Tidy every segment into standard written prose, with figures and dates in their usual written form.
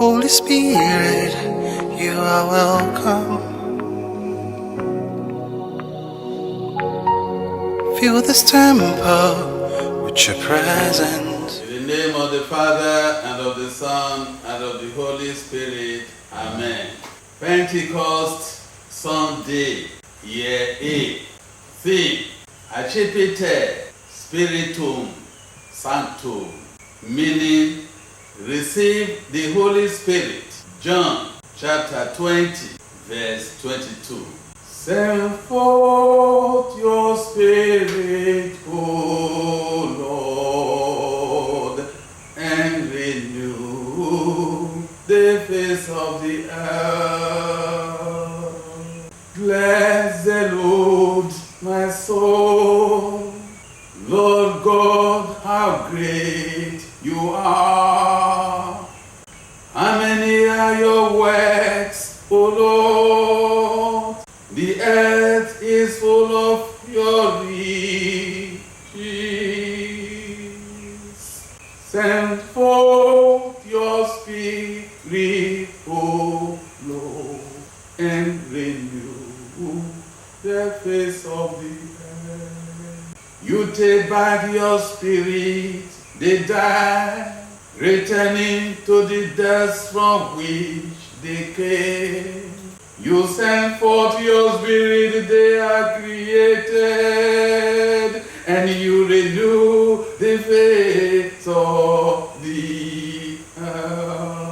Holy Spirit, you are welcome. Fill this temple with your presence. In the name of the Father, and of the Son, and of the Holy Spirit. Amen. Pentecost Sunday, Year A. Theme: Accipite Spiritum Sanctum, meaning receive the Holy Spirit. John chapter 20, verse 22. Send forth your Spirit, O Lord, and renew the face of the earth. Bless the Lord, my soul. Lord God, how great you are. How many are your works, O Lord? The earth is full of your riches. Send forth your Spirit, O Lord, and renew the face of the earth. You take back your spirit, they die, returning to the dust from which they came. You send forth your Spirit, they are created, and you renew the face of the earth.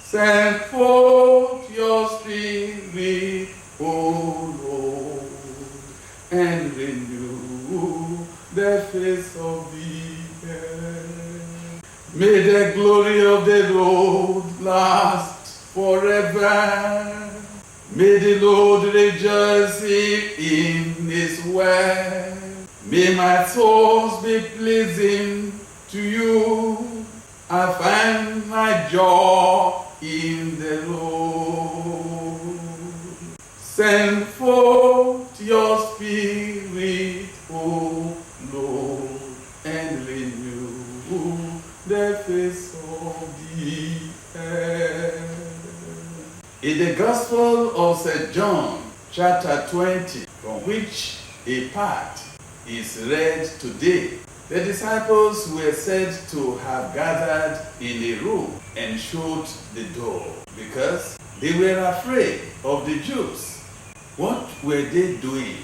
Send forth your Spirit, O Lord, and renew the face of the earth. May the glory of the Lord last forever. May the Lord rejoice in his word. May my thoughts be pleasing to you. I find my joy in the Lord. Send forth your Spirit, O Lord, and renew the face of the earth. In the Gospel of St. John, chapter 20, from which a part is read today, the disciples were said to have gathered in a room and shut the door because they were afraid of the Jews. What were they doing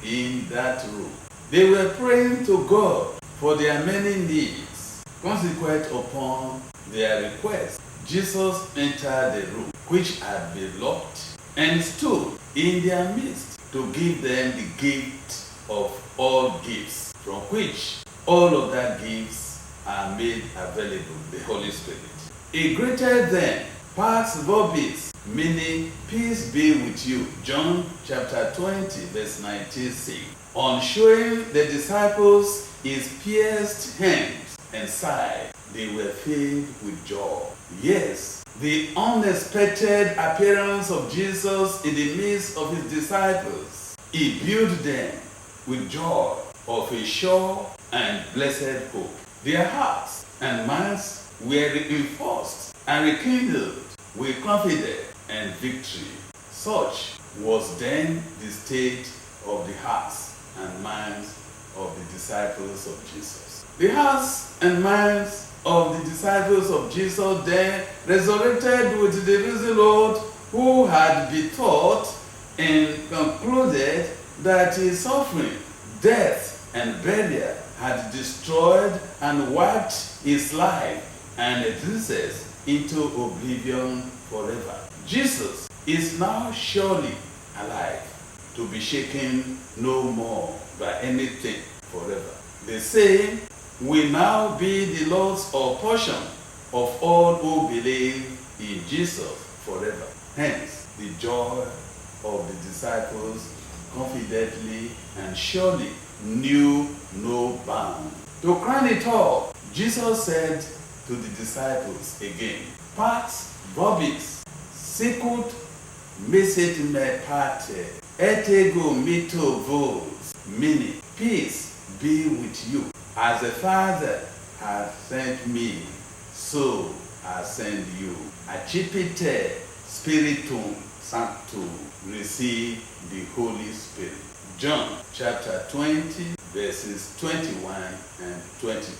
in that room? They were praying to God for their many needs. Consequent upon their request, Jesus entered the room, which had been locked, and stood in their midst to give them the gift of all gifts, from which all of that gifts are made available, the Holy Spirit. He greeted them, Pax vobis, meaning peace be with you. John chapter 20, verse 19 says, on showing the disciples his pierced hands and side, they were filled with joy. Yes, the unexpected appearance of Jesus in the midst of his disciples, he filled them with joy of a sure and blessed hope. Their hearts and minds were reinforced and rekindled with confidence and victory. Such was then the state of the hearts and minds of the disciples of Jesus. The hearts and minds of the disciples of Jesus then resurrected with the risen Lord, who had been taught and concluded that his suffering, death, and burial had destroyed and wiped his life and existence into oblivion forever. Jesus is now surely alive, to be shaken no more by anything forever. The same will now be the Lord's portion of all who believe in Jesus forever. Hence, the joy of the disciples confidently and surely knew no bound. To crown it all, Jesus said to the disciples again, Pax vobis, sicut misit me pater, et ego mito vos, meaning peace be with you. As the Father hath sent me, so I send you. Acipite Spiritum Sanctum, receive the Holy Spirit. John chapter 20, verses 21 and 22.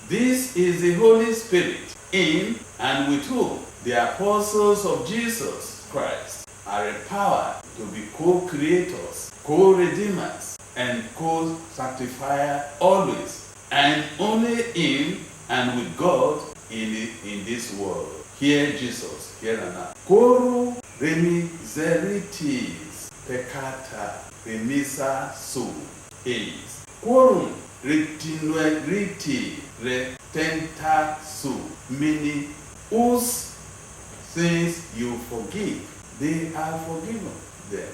This is the Holy Spirit, in and with whom the apostles of Jesus Christ are empowered to be co-creators, co-redeemers, and co-sanctifier always, and only in and with God in this world. Hear Jesus, here and now. Coro remiseritis peccata remissa sum eis. Quorum retinueriti retenta sum, meaning whose sins you forgive, they are forgiven them.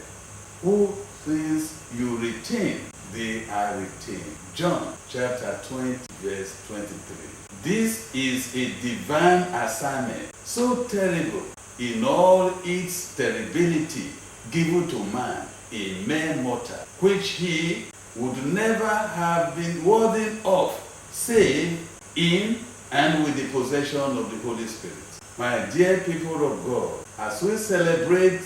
Whose sins you retain, they are retained. John chapter 20, verse 23. This is a divine assignment, so terrible in all its terribility, given to man, a mere mortal, which he would never have been worthy of, save in and with the possession of the Holy Spirit. My dear people of God, as we celebrate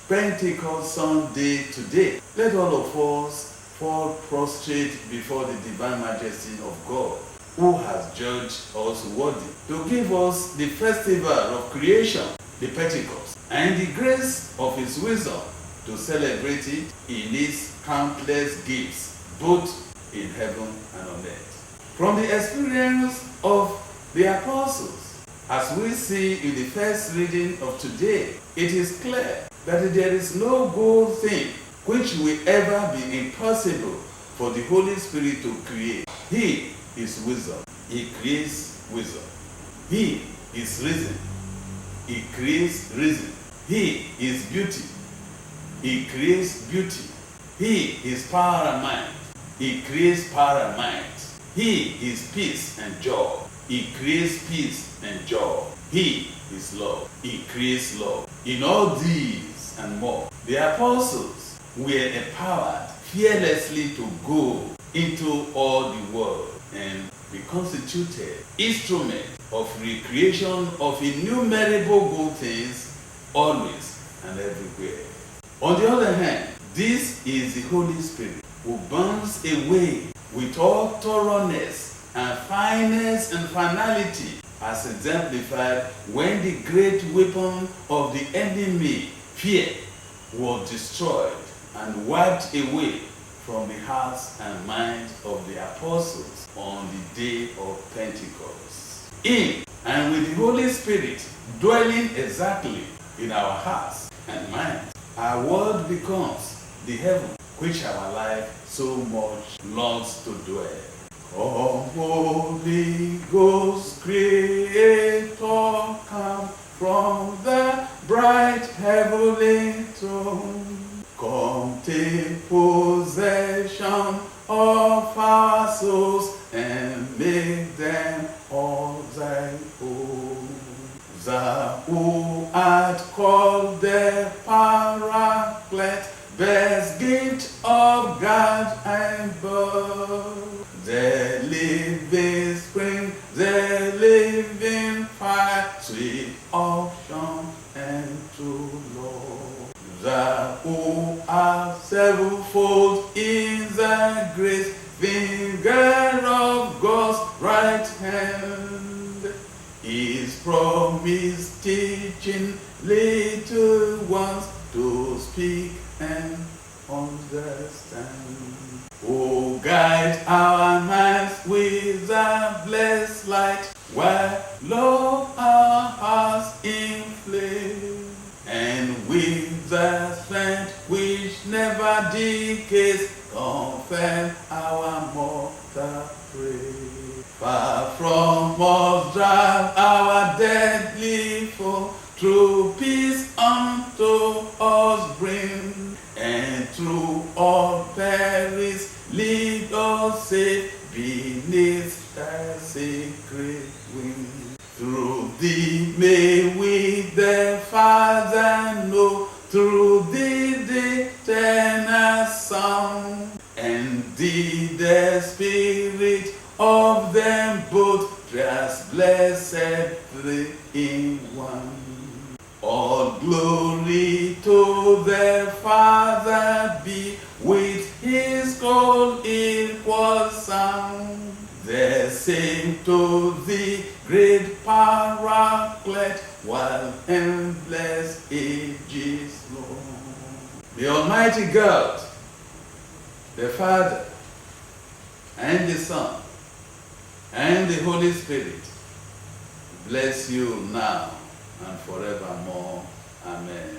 Pentecost Sunday today, let all of us fall prostrate before the divine majesty of God, who has judged us worthy to give us the festival of creation, the Pentecost, and the grace of his wisdom to celebrate it in its countless gifts, both in heaven and on earth. From the experience of the apostles, as we see in the first reading of today, it is clear that there is no good thing which will ever be impossible for the Holy Spirit to create. He is wisdom. He creates wisdom. He is reason. He creates reason. He is beauty. He creates beauty. He is power and might. He creates power and might. He is peace and joy. He creates peace and joy. He is love. He creates love. In all these and more, the apostles were empowered fearlessly to go into all the world and be constituted instrument of recreation of innumerable good things always and everywhere. On the other hand, this is the Holy Spirit who burns away with all thoroughness and fineness and finality, as exemplified when the great weapon of the enemy, fear, was destroyed and wiped away from the hearts and minds of the apostles on the day of Pentecost. In and with the Holy Spirit dwelling exactly in our hearts and minds, our world becomes the heaven which our life so much longs to dwell. Oh, Holy Ghost, Creator, come from the bright heavenly throne. Come take possession of our souls and make them all thy own. Thou who art called the Paraclete, best gift of God and birth, the living spring, the living fire, sweet ocean and true love. Thou who art sevenfold in the great finger of God's right hand, his promise teaching little ones to speak and understand. Oh, guide our minds with the blessed light, while love our hearts inflame, and with the strength which never decays, confirm our mortal praise. Far from us drive our deadly foe, through peace unto us bring, and through all perils lead us safe beneath thy sacred wing. Through thee may we the Father know, through thee the eternal Son, and thee the Spirit of them both, just blessed three in one. All glory to the Father be with his co-equal sound. The same to the great Paraclete, while endless ages long. The Almighty God, the Father, and the Son, and the Holy Spirit, bless you now and forevermore. Amen.